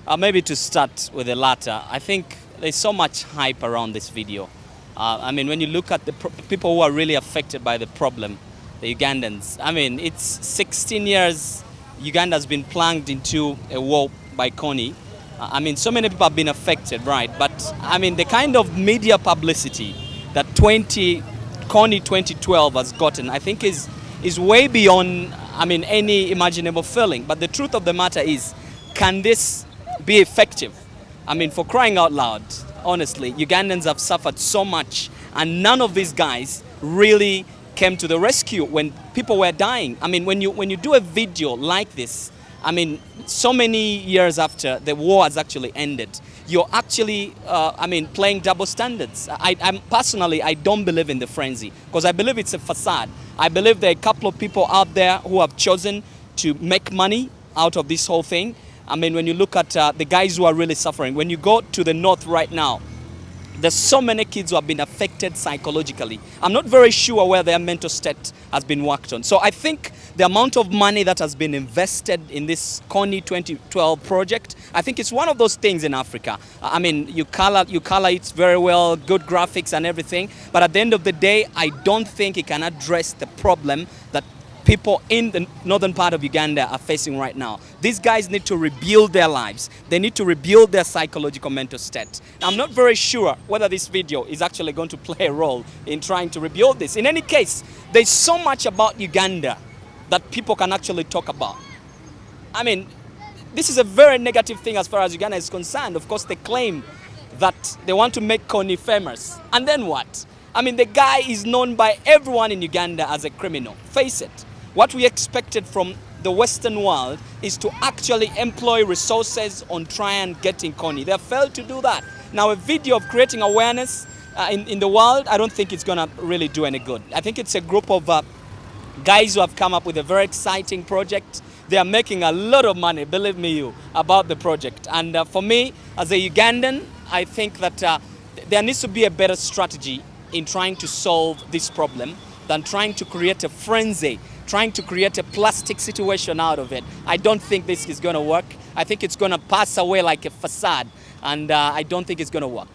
Maybe to start with the latter, I think there's so much hype around this video. I mean, when you look at the people who are really affected by the problem, the Ugandans, I mean, it's 16 years Uganda has been plunged into a war by Kony. I mean, so many people have been affected, right? But, I mean, the kind of media publicity that Kony 2012 has gotten, I think is way beyond, I mean, any imaginable feeling. But the truth of the matter is, can this be effective? I mean, for crying out loud, honestly, Ugandans have suffered so much, and none of these guys really came to the rescue when people were dying. I mean, when you do a video like this, I mean, so many years after the war has actually ended, you're actually, I mean, playing double standards. I'm personally, I don't believe in the frenzy, because I believe it's a facade. I believe there are a couple of people out there who have chosen to make money out of this whole thing. I mean, when you look at the guys who are really suffering, when you go to the north right now, there's so many kids who have been affected psychologically. I'm not very sure where their mental state has been worked on. So I think the amount of money that has been invested in this Kony 2012 project, I think it's one of those things in Africa. I mean, you color it very well, good graphics and everything, but at the end of the day, I don't think it can address the problem that people in the northern part of Uganda are facing right now. These guys need to rebuild their lives. They need to rebuild their psychological mental state. I'm not very sure whether this video is actually going to play a role in trying to rebuild this. In any case, there's so much about Uganda that people can actually talk about. I mean, this is a very negative thing as far as Uganda is concerned. Of course, they claim that they want to make Kony famous. And then what? I mean, the guy is known by everyone in Uganda as a criminal. Face it. What we expected from the Western world is to actually employ resources on trying getting Kony. They have failed to do that. Now, a video of creating awareness in the world, I don't think it's going to really do any good. I think it's a group of guys who have come up with a very exciting project. They are making a lot of money, believe me, about the project. And for me, as a Ugandan, I think that there needs to be a better strategy in trying to solve this problem than trying to create a frenzy, trying to create a plastic situation out of it. I don't think this is going to work. I think it's going to pass away like a facade, and I don't think it's going to work.